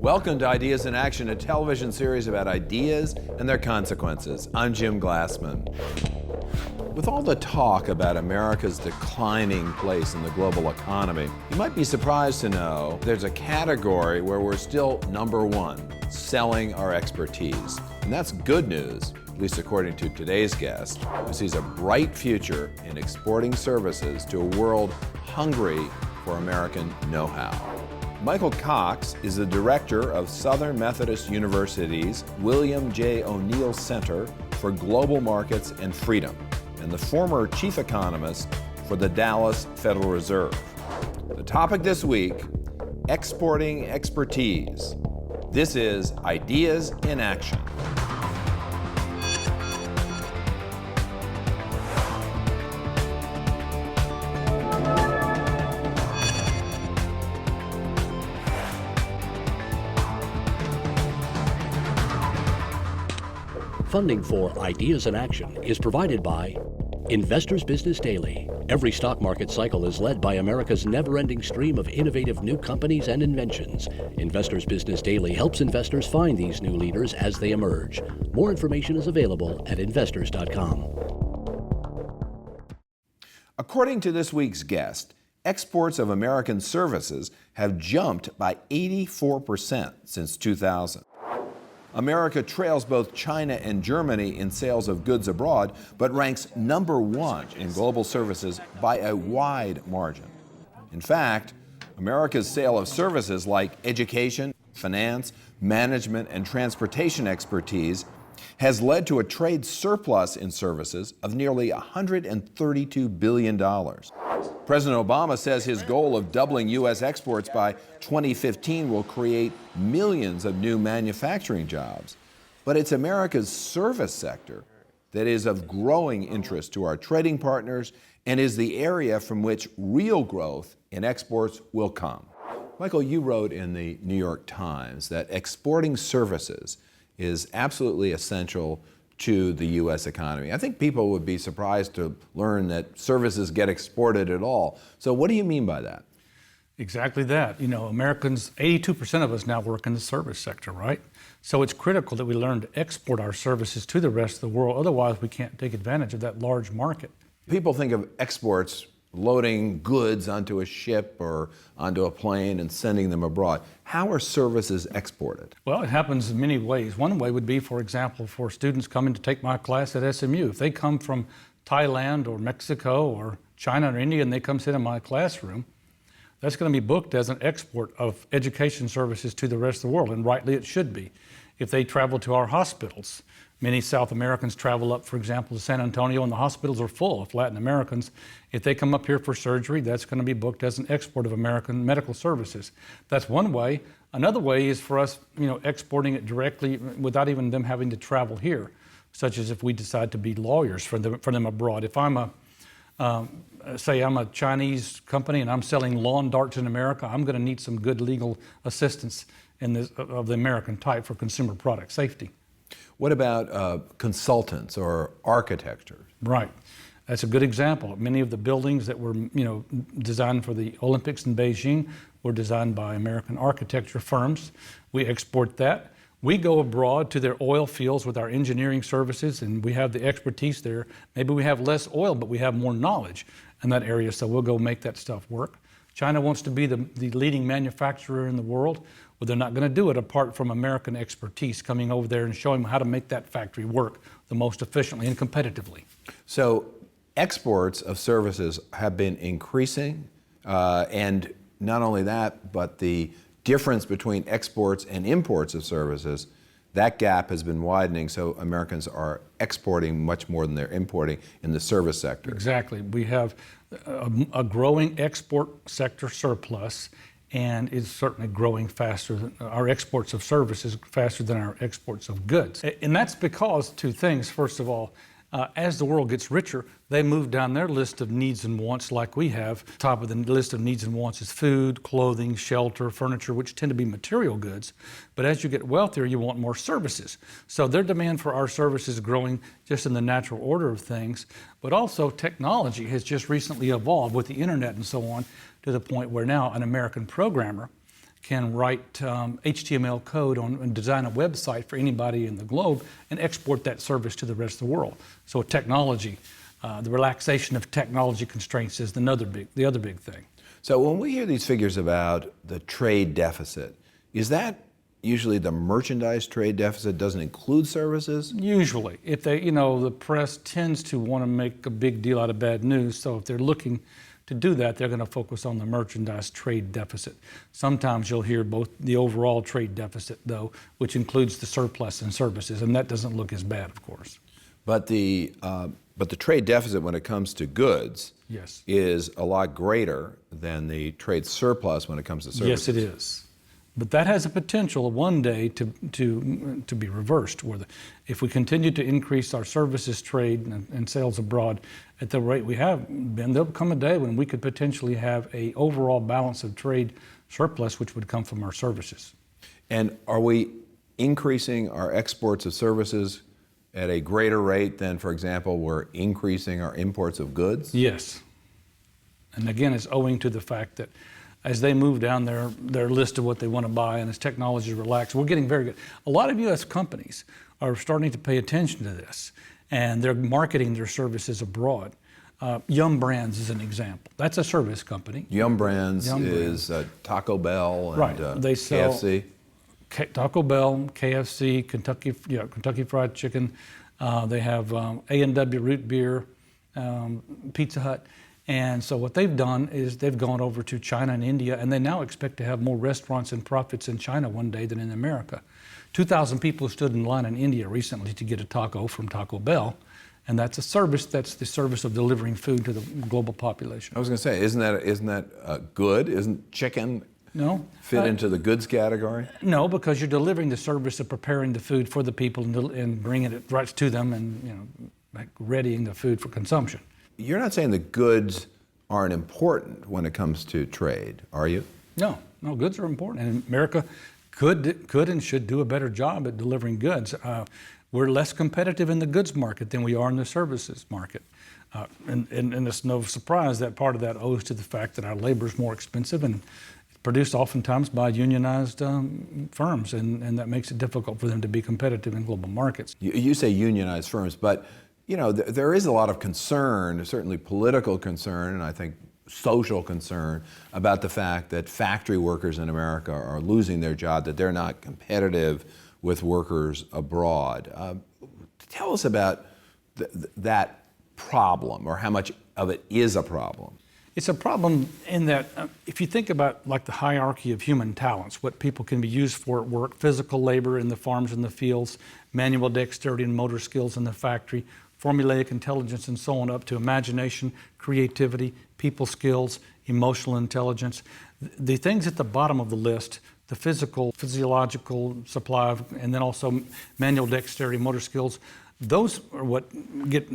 Welcome to Ideas in Action, a television series about ideas and their consequences. I'm Jim Glassman. With all the talk about America's declining place in the global economy, you might be surprised to know there's a category where we're still number one, selling our expertise. And that's good news, at least according to today's guest, who sees a bright future in exporting services to a world hungry for American know-how. Michael Cox is the director of Southern Methodist University's William J. O'Neill Center for Global Markets and Freedom, and the former chief economist for the Dallas Federal Reserve. The topic this week, exporting expertise. This is Ideas in Action. Funding for Ideas in Action is provided by Investors Business Daily. Every stock market cycle is led by America's never-ending stream of innovative new companies and inventions. Investors Business Daily helps investors find these new leaders as they emerge. More information is available at investors.com. According to this week's guest, exports of American services have jumped by 84% since 2000. America trails both China and Germany in sales of goods abroad, but ranks number one in global services by a wide margin. In fact, America's sale of services like education, finance, management, and transportation expertise has led to a trade surplus in services of nearly $132 billion. President Obama says his goal of doubling U.S. exports by 2015 will create millions of new manufacturing jobs. But it's America's service sector that is of growing interest to our trading partners and is the area from which real growth in exports will come. Michael, you wrote in the New York Times that exporting services is absolutely essential to the U.S. economy. I think people would be surprised to learn that services get exported at all. So what do you mean by that? Exactly that. You know, Americans, 82% of us now work in the service sector, right? So it's critical that we learn to export our services to the rest of the world. Otherwise, we can't take advantage of that large market. People think of exports loading goods onto a ship or onto a plane and sending them abroad. How are services exported? Well, it happens in many ways. One way would be, for example, for students coming to take my class at SMU. If they come from Thailand or Mexico or China or India and they come sit in my classroom, that's going to be booked as an export of education services to the rest of the world, and rightly it should be. If they travel to our hospitals, many South Americans travel up, for example, to San Antonio, and the hospitals are full of Latin Americans. If they come up here for surgery, that's going to be booked as an export of American medical services. That's one way. Another way is for us, exporting it directly without even them having to travel here, such as if we decide to be lawyers for them abroad. If I'm say I'm a Chinese company and I'm selling lawn darts in America, I'm going to need some good legal assistance of the American type for consumer product safety. What about consultants or architecture? Right. That's a good example. Many of the buildings that were, designed for the Olympics in Beijing were designed by American architecture firms. We export that. We go abroad to their oil fields with our engineering services, and we have the expertise there. Maybe we have less oil, but we have more knowledge in that area, so we'll go make that stuff work. China wants to be the leading manufacturer in the world. Well, they're not going to do it apart from American expertise coming over there and showing them how to make that factory work the most efficiently and competitively. So exports of services have been increasing, and not only that, but the difference between exports and imports of services, that gap has been widening, so Americans are exporting much more than they're importing in the service sector. Exactly. We have a growing export sector surplus, and it's certainly growing faster than our exports of services, faster than our exports of goods. And that's because two things. First of all, as the world gets richer, they move down their list of needs and wants like we have. Top of the list of needs and wants is food, clothing, shelter, furniture, which tend to be material goods. But as you get wealthier, you want more services. So their demand for our services is growing just in the natural order of things. But also technology has just recently evolved with the internet and so on to the point where now an American programmer can write HTML code and design a website for anybody in the globe and export that service to the rest of the world. So technology, the relaxation of technology constraints is the other big thing. So when we hear these figures about the trade deficit, is that usually the merchandise trade deficit doesn't include services? Usually, if they, the press tends to want to make a big deal out of bad news, so if they're looking to do that, they're going to focus on the merchandise trade deficit. Sometimes you'll hear both the overall trade deficit, though, which includes the surplus in services, and that doesn't look as bad, of course. But the trade deficit when it comes to goods Yes. is a lot greater than the trade surplus when it comes to services. Yes, it is. But that has a potential one day to be reversed, where if we continue to increase our services trade and sales abroad at the rate we have been, there'll come a day when we could potentially have a overall balance of trade surplus, which would come from our services. And are we increasing our exports of services at a greater rate than, for example, we're increasing our imports of goods? Yes. And again, it's owing to the fact that as they move down their list of what they want to buy and as technology relaxes, we're getting very good. A lot of U.S. companies are starting to pay attention to this, and they're marketing their services abroad. Yum Brands is an example. That's a service company. Yum Brands is Taco Bell and Right. They sell KFC. Taco Bell, KFC, Kentucky Fried Chicken. They have A&W Root Beer, Pizza Hut. And so what they've done is they've gone over to China and India, and they now expect to have more restaurants and profits in China one day than in America. 2,000 people stood in line in India recently to get a taco from Taco Bell, and that's a service. That's the service of delivering food to the global population. I was going to say, isn't that good? Isn't chicken fit into the goods category? No, because you're delivering the service of preparing the food for the people and bringing it right to them, and readying the food for consumption. You're not saying the goods aren't important when it comes to trade, are you? No, goods are important, and America could and should do a better job at delivering goods. We're less competitive in the goods market than we are in the services market. And it's no surprise that part of that owes to the fact that our labor is more expensive and produced oftentimes by unionized firms, and that makes it difficult for them to be competitive in global markets. You say unionized firms, but there is a lot of concern, certainly political concern, and I think social concern about the fact that factory workers in America are losing their job, that they're not competitive with workers abroad. Tell us about that problem, or how much of it is a problem. It's a problem in that if you think about like the hierarchy of human talents, what people can be used for at work, physical labor in the farms and the fields, manual dexterity and motor skills in the factory, formulaic intelligence and so on, up to imagination, creativity, people skills, emotional intelligence. The things at the bottom of the list, the physiological supply, and then also manual dexterity, motor skills, those are what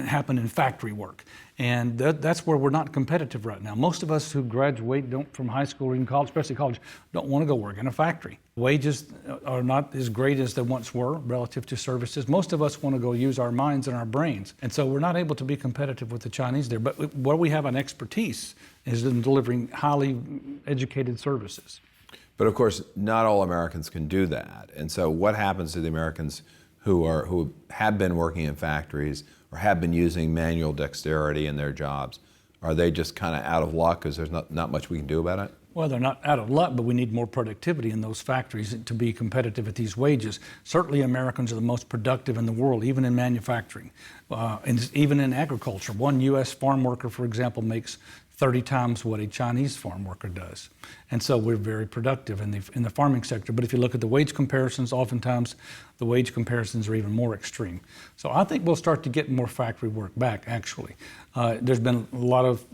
happen in factory work. And that's where we're not competitive right now. Most of us who graduate from high school or even college, especially college, don't want to go work in a factory. Wages are not as great as they once were relative to services. Most of us want to go use our minds and our brains. And so we're not able to be competitive with the Chinese there. But where we have an expertise is in delivering highly educated services. But of course, not all Americans can do that. And so what happens to the Americans who have been working in factories or have been using manual dexterity in their jobs? Are they just kind of out of luck because there's not much we can do about it? Well, they're not out of luck, but we need more productivity in those factories to be competitive at these wages. Certainly Americans are the most productive in the world, even in manufacturing, and even in agriculture. One U.S. farm worker, for example, makes 30 times what a Chinese farm worker does. And so we're very productive in the farming sector. But if you look at the wage comparisons, oftentimes the wage comparisons are even more extreme. So I think we'll start to get more factory work back, actually. There's been a lot of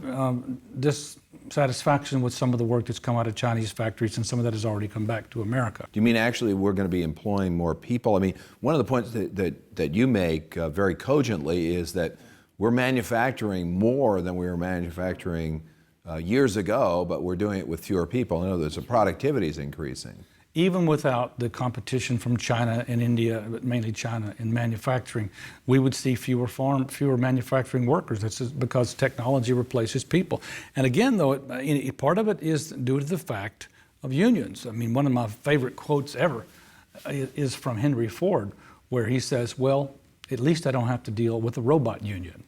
dissatisfaction with some of the work that's come out of Chinese factories, and some of that has already come back to America. Do you mean actually we're going to be employing more people? I mean, one of the points that you make very cogently is that we're manufacturing more than we were manufacturing years ago, but we're doing it with fewer people. In other words, the productivity is increasing. Even without the competition from China and India, but mainly China in manufacturing, we would see fewer manufacturing workers. That's because technology replaces people. And again, though, part of it is due to the fact of unions. I mean, one of my favorite quotes ever is from Henry Ford, where he says, well, at least I don't have to deal with a robot union.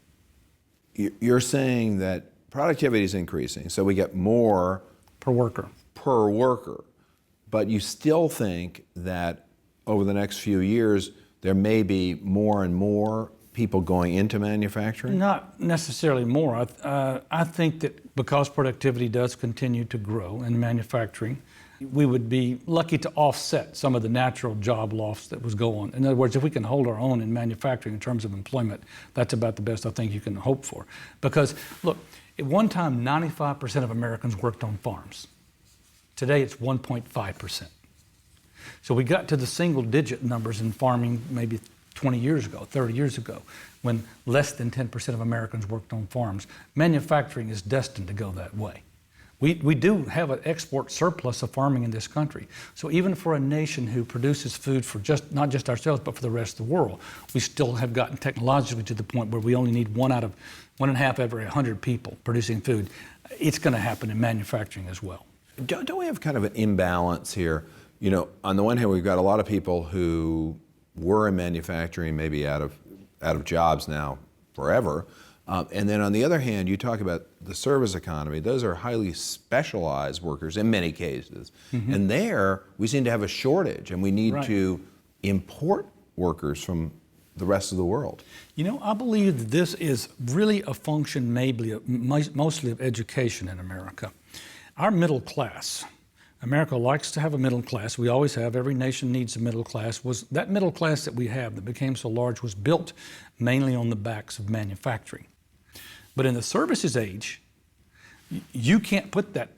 You're saying that productivity is increasing, so we get more Per worker. per worker, but you still think that over the next few years, there may be more and more people going into manufacturing? Not necessarily more. I think that because productivity does continue to grow in manufacturing, we would be lucky to offset some of the natural job loss that was going on. In other words, if we can hold our own in manufacturing in terms of employment, that's about the best I think you can hope for. Because, look, at one time, 95% of Americans worked on farms. Today, it's 1.5%. So we got to the single-digit numbers in farming maybe 20 years ago, 30 years ago, when less than 10% of Americans worked on farms. Manufacturing is destined to go that way. We do have an export surplus of farming in this country. So even for a nation who produces food for not just ourselves, but for the rest of the world, we still have gotten technologically to the point where we only need 1.5 every 100 people producing food. It's going to happen in manufacturing as well. Don't we have kind of an imbalance here? You know, on the one hand, we've got a lot of people who were in manufacturing, maybe out of jobs now forever. And then on the other hand, you talk about the service economy. Those are highly specialized workers in many cases. Mm-hmm. And there, we seem to have a shortage, and we need to import workers from the rest of the world. You know, I believe that this is really a function mostly of education in America. Our middle class, America likes to have a middle class. We always have. Every nation needs a middle class. That middle class that we have that became so large was built mainly on the backs of manufacturing. But in the services age, you can't put that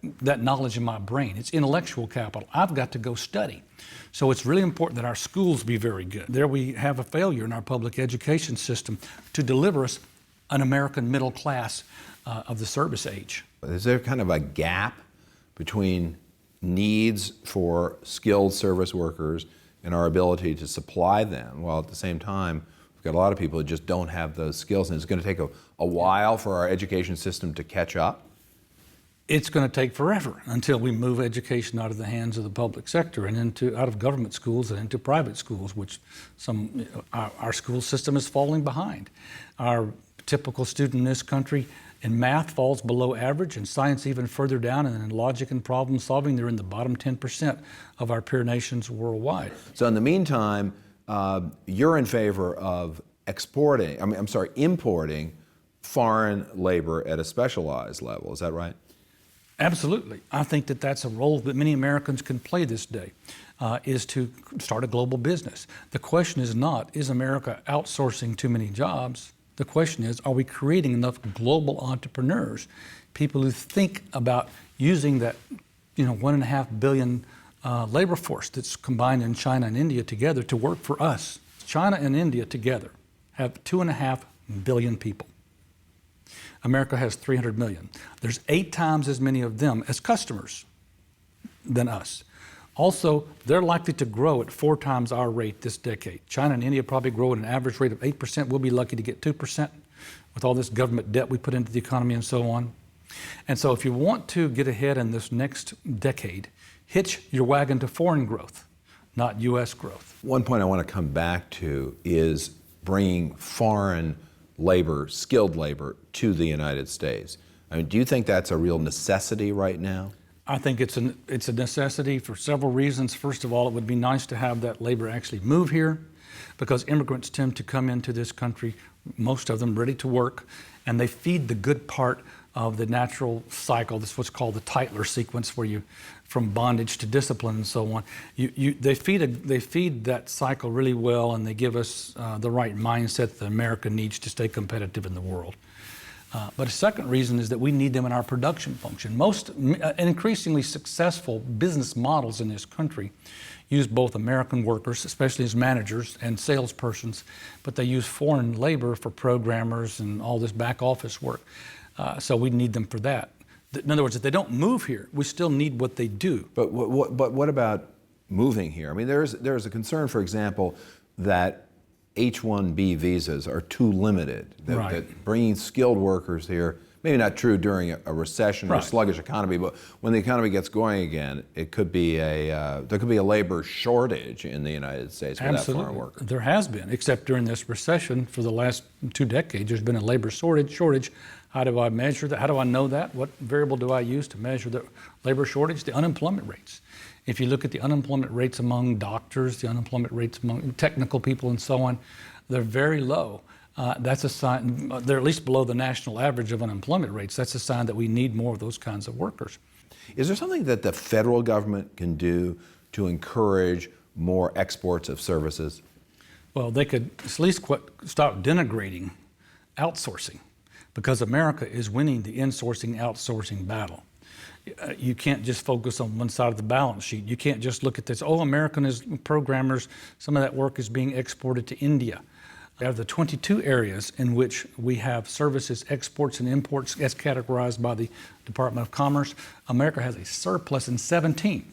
knowledge in my brain. It's intellectual capital. I've got to go study. So it's really important that our schools be very good. There we have a failure in our public education system to deliver us an American middle class of the service age. Is there kind of a gap between needs for skilled service workers and our ability to supply them, while at the same time, we've got a lot of people who just don't have those skills, and it's going to take a while for our education system to catch up? It's going to take forever until we move education out of the hands of the public sector and out of government schools and into private schools, which our school system is falling behind. Our typical student in this country in math falls below average, in science even further down, and in logic and problem solving, they're in the bottom 10% of our peer nations worldwide. So in the meantime, you're in favor of importing foreign labor at a specialized level, is that right? Absolutely. I think that that's a role that many Americans can play this day, is to start a global business. The question is not, is America outsourcing too many jobs? The question is, are we creating enough global entrepreneurs, people who think about using that 1.5 billion labor force that's combined in China and India together to work for us? China and India together have 2.5 billion people. America has 300 million. There's 8 times as many of them as customers than us. Also, they're likely to grow at 4 times our rate this decade. China and India probably grow at an average rate of 8%. We'll be lucky to get 2% with all this government debt we put into the economy and so on. And so if you want to get ahead in this next decade, hitch your wagon to foreign growth, not U.S. growth. One point I want to come back to is bringing foreign labor, skilled labor, to the United States. I mean, do you think that's a real necessity right now? I think it's a necessity for several reasons. First of all, it would be nice to have that labor actually move here, because immigrants tend to come into this country, most of them ready to work, and they feed the good part of the natural cycle. This is what's called the Tytler sequence, where you, from bondage to discipline and so on, they feed that cycle really well, and they give us the right mindset that America needs to stay competitive in the world. But a second reason is that we need them in our production function. Most increasingly successful business models in this country use both American workers, especially as managers and salespersons, but they use foreign labor for programmers and all this back office work. So we need them for that. In other words, if they don't move here, we still need what they do. But what about moving here? I mean, there's a concern, for example, that H-1B visas are too limited, that bringing skilled workers here maybe not true during a recession or a Right. sluggish economy, but when the economy gets going again, it could be there could be a labor shortage in the United States for that foreign Absolutely. worker. There has been, except during this recession for the last 2 decades, there's been a labor shortage. How do I measure that? How do I know that? What variable do I use to measure the labor shortage? The unemployment rates. If you look at the unemployment rates among doctors, the unemployment rates among technical people and so on, they're very low. That's a sign, they're at least below the national average of unemployment rates. That's a sign that we need more of those kinds of workers. Is there something that the federal government can do to encourage more exports of services? Well, they could at least stop denigrating outsourcing, because America is winning the insourcing, outsourcing battle. You can't just focus on one side of the balance sheet. You can't just look at this, oh, American is programmers, some of that work is being exported to India. Out of the 22 areas in which we have services, exports, and imports as categorized by the Department of Commerce, America has a surplus in 17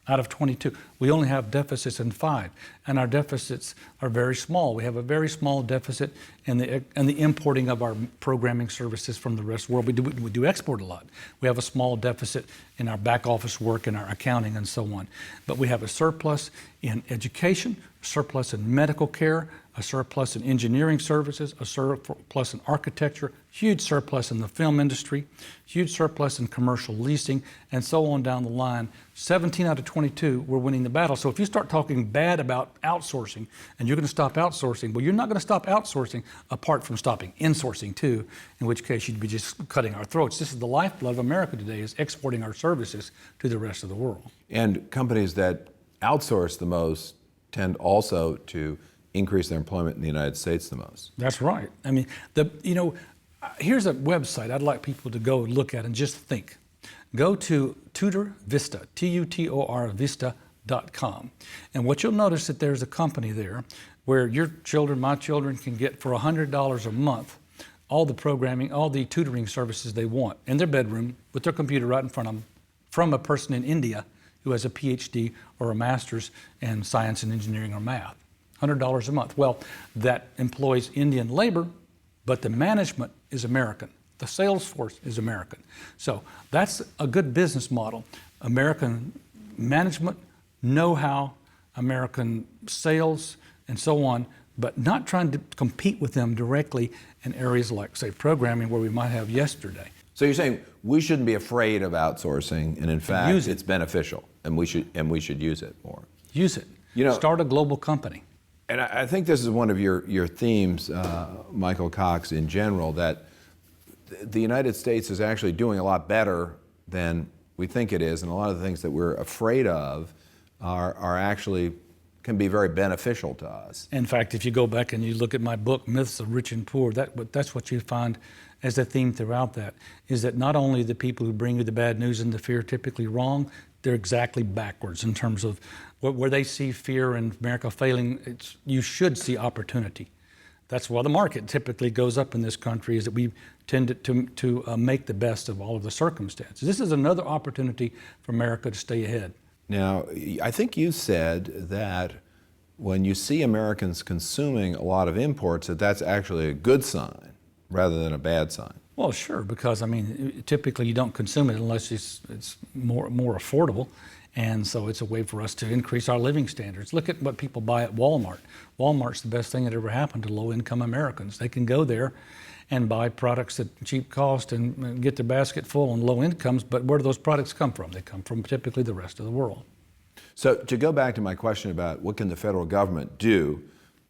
out of 22. We only have deficits in 5, and our deficits are very small. We have a very small deficit in the importing of our programming services from the rest of the world. We do export a lot. We have a small deficit in our back office work, in our accounting, and so on. But we have a surplus in education, a surplus in medical care, a surplus in engineering services, a surplus in architecture, huge surplus in the film industry, huge surplus in commercial leasing, and so on down the line. 17 out of 22, we're winning the battle. So if you start talking bad about outsourcing and you're going to stop outsourcing, well, you're not going to stop outsourcing apart from stopping insourcing too, in which case you'd be just cutting our throats. This is the lifeblood of America today, is exporting our services to the rest of the world. And companies that outsource the most tend also to increase their employment in the United States the most. That's right. I mean, here's a website I'd like people to go look at and just think. Go to Tutor Vista, Tutor Vista.com. And what you'll notice that there's a company there where your children, my children, can get for $100 a month all the programming, all the tutoring services they want in their bedroom with their computer right in front of them from a person in India who has a PhD or a master's in science and engineering or math. $100 a month. Well, that employs Indian labor, but the management is American. The sales force is American. So that's a good business model. American management, know-how, American sales, and so on, but not trying to compete with them directly in areas like, say, programming, where we might have yesterday. So you're saying we shouldn't be afraid of outsourcing, and in fact, it's beneficial, and we should use it more. Use it. Start a global company. And I think this is one of your themes, Michael Cox, in general, that the United States is actually doing a lot better than we think it is, and a lot of the things that we're afraid of are actually can be very beneficial to us. In fact, if you go back and you look at my book, Myths of Rich and Poor, that's what you find as a theme throughout that, is that not only the people who bring you the bad news and the fear are typically wrong, they're exactly backwards in terms of where they see fear and America failing. You should see opportunity. That's why the market typically goes up in this country, is that we tend to make the best of all of the circumstances. This is another opportunity for America to stay ahead. Now, I think you said that when you see Americans consuming a lot of imports, that's actually a good sign rather than a bad sign. Well, sure, because I mean, typically you don't consume it unless it's more affordable, and so it's a way for us to increase our living standards. Look at what people buy at Walmart. Walmart's the best thing that ever happened to low-income Americans. They can go there and buy products at cheap cost and get their basket full on low incomes, but where do those products come from? They come from typically the rest of the world. So to go back to my question about what can the federal government do,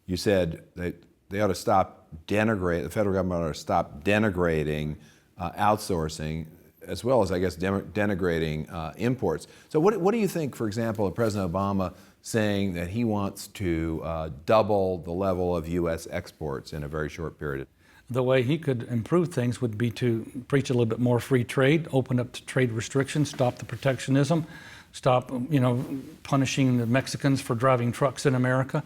you said they ought to stop the federal government ought to stop denigrating outsourcing, as well as, I guess, denigrating imports. So what do you think, for example, of President Obama saying that he wants to double the level of U.S. exports in a very short period of time? The way he could improve things would be to preach a little bit more free trade, open up to trade restrictions, stop the protectionism, stop punishing the Mexicans for driving trucks in America.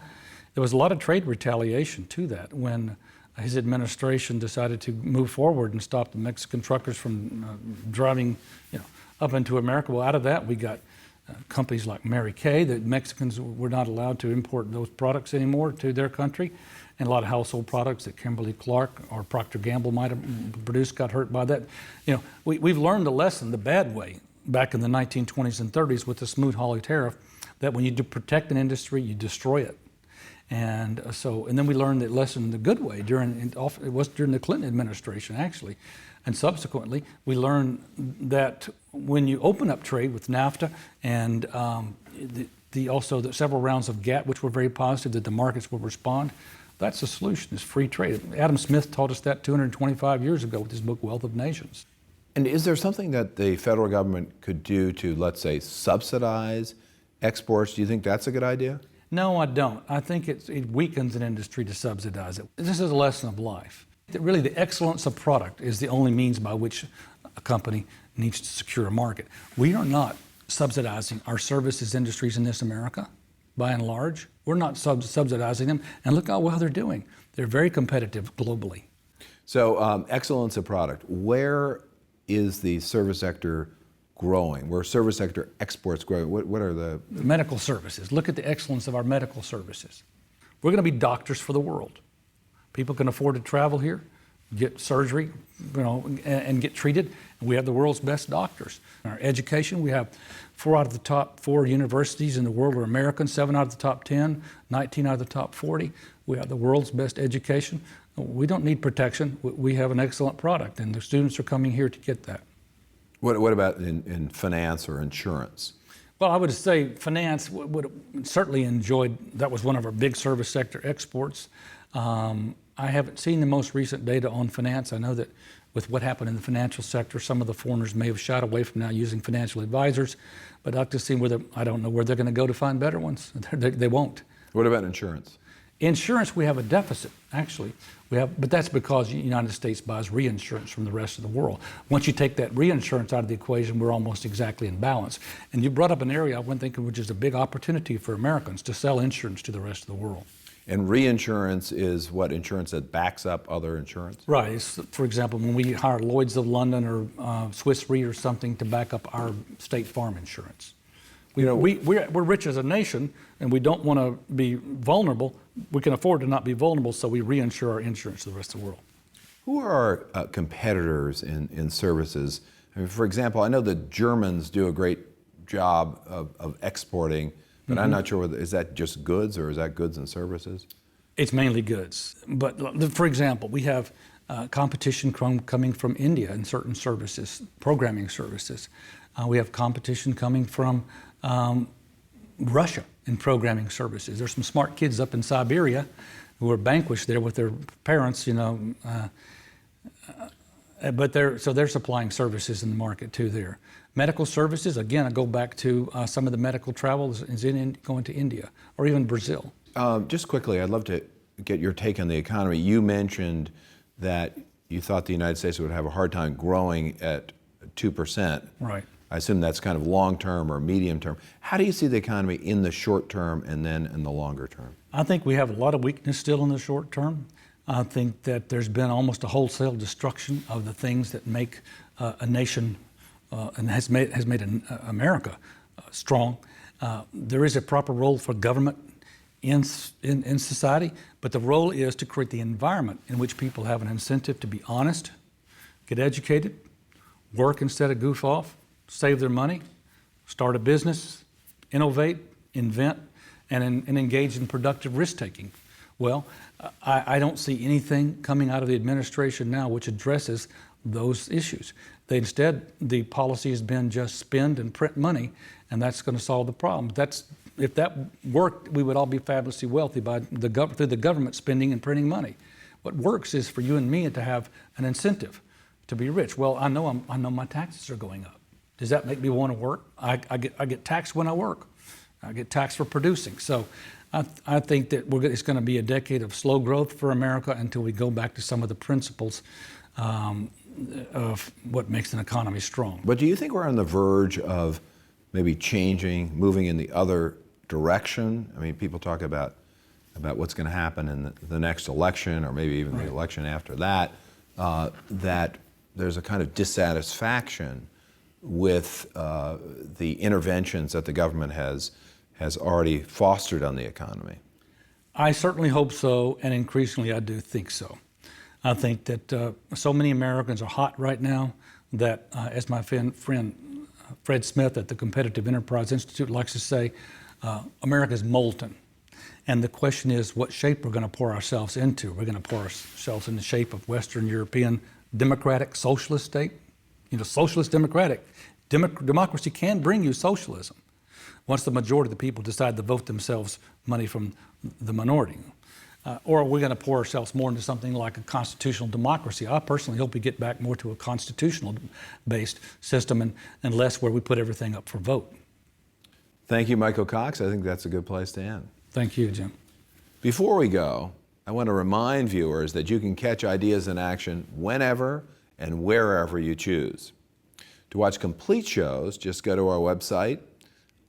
There was a lot of trade retaliation to that when his administration decided to move forward and stop the Mexican truckers from driving up into America. Well, out of that we got companies like Mary Kay, that Mexicans were not allowed to import those products anymore to their country. And a lot of household products that Kimberly-Clark or Procter & Gamble might have produced got hurt by that. We've learned a lesson the bad way back in the 1920s and 30s with the Smoot-Hawley tariff, that when you protect an industry, you destroy it. And then we learned that lesson the good way it was during the Clinton administration, actually. And subsequently, we learned that when you open up trade with NAFTA and also the several rounds of GATT, which were very positive, that the markets will respond. That's the solution, is free trade. Adam Smith taught us that 225 years ago with his book, Wealth of Nations. And is there something that the federal government could do to, let's say, subsidize exports? Do you think that's a good idea? No, I don't. I think it weakens an industry to subsidize it. This is a lesson of life. Really, the excellence of product is the only means by which a company needs to secure a market. We are not subsidizing our services industries in this America, by and large. We're not subsidizing them, and look how well they're doing. They're very competitive globally. So, excellence of product. Where is the service sector growing? Where service sector exports growing? What are the medical services? Look at the excellence of our medical services. We're going to be doctors for the world. People can afford to travel here, get surgery, and get treated. And we have the world's best doctors. In our education, we have 4 out of the top 4 universities in the world are American, 7 out of the top 10, 19 out of the top 40. We have the world's best education. We don't need protection. We have an excellent product, and the students are coming here to get that. What about in finance or insurance? Well, I would say finance would certainly enjoyed, that was one of our big service sector exports. I haven't seen the most recent data on finance. I know that with what happened in the financial sector, some of the foreigners may have shied away from now using financial advisors, but I'd like to see I don't know where they're going to go to find better ones. They won't. What about insurance? Insurance, we have a deficit, actually. But that's because the United States buys reinsurance from the rest of the world. Once you take that reinsurance out of the equation, we're almost exactly in balance. And you brought up an area I've been thinking which is a big opportunity for Americans to sell insurance to the rest of the world. And reinsurance is what insurance that backs up other insurance? Right. It's, for example, when we hire Lloyd's of London or Swiss Re or something to back up our State Farm insurance. We're rich as a nation, and we don't want to be vulnerable. We can afford to not be vulnerable, so we reinsure our insurance to the rest of the world. Who are our competitors in services? I mean, for example, I know the Germans do a great job of exporting, but I'm not sure is that just goods or is that goods and services? It's mainly goods. But for example, we have competition coming from India in certain services, programming services. We have competition coming from Russia in programming services. There's some smart kids up in Siberia who are vanquished there with their parents, but they're supplying services in the market too there. Medical services, again, I go back to some of the medical travel is going to India or even Brazil. Just quickly, I'd love to get your take on the economy. You mentioned that you thought the United States would have a hard time growing at 2%. Right. I assume that's kind of long-term or medium-term. How do you see the economy in the short term and then in the longer term? I think we have a lot of weakness still in the short term. I think that there's been almost a wholesale destruction of the things that make a nation and has made America strong. There is a proper role for government in society, but the role is to create the environment in which people have an incentive to be honest, get educated, work instead of goof off, save their money, start a business, innovate, invent, and engage in productive risk-taking. Well, I don't see anything coming out of the administration now which addresses those issues. Instead, the policy has been just spend and print money, and that's going to solve the problem. If that worked, we would all be fabulously wealthy through the government spending and printing money. What works is for you and me to have an incentive to be rich. Well, I know my taxes are going up. Does that make me want to work? I get taxed when I work. I get taxed for producing. So I think that it's going to be a decade of slow growth for America until we go back to some of the principles of what makes an economy strong. But do you think we're on the verge of maybe moving in the other direction? I mean, people talk about what's going to happen in the next election or maybe even the election after that, that there's a kind of dissatisfaction with the interventions that the government has already fostered on the economy? I certainly hope so, and increasingly I do think so. I think that so many Americans are hot right now that, as my friend Fred Smith at the Competitive Enterprise Institute likes to say, America's molten. And the question is what shape we're going to pour ourselves into. We're going to pour ourselves in the shape of Western European democratic socialist state. You know, socialist democratic. Democracy can bring you socialism once the majority of the people decide to vote themselves money from the minority. Or we're going to pour ourselves more into something like a constitutional democracy. I personally hope we get back more to a constitutional-based system and less where we put everything up for vote. Thank you, Michael Cox. I think that's a good place to end. Thank you, Jim. Before we go, I want to remind viewers that you can catch Ideas in Action whenever and wherever you choose. To watch complete shows, just go to our website,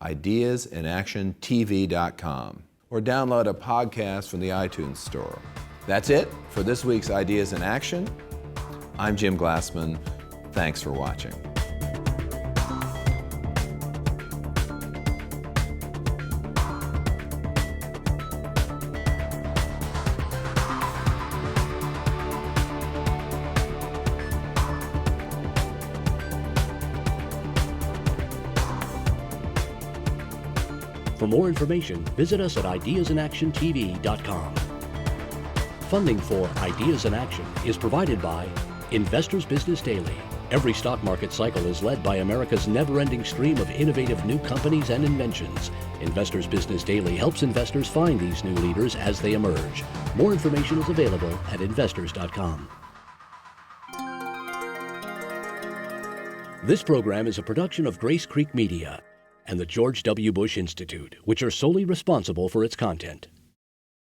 ideasinactiontv.com, or download a podcast from the iTunes Store. That's it for this week's Ideas in Action. I'm Jim Glassman. Thanks for watching. For more information, visit us at ideasinactiontv.com. Funding for Ideas in Action is provided by Investors Business Daily. Every stock market cycle is led by America's never-ending stream of innovative new companies and inventions. Investors Business Daily helps investors find these new leaders as they emerge. More information is available at investors.com. This program is a production of Grace Creek Media and the George W. Bush Institute, which are solely responsible for its content.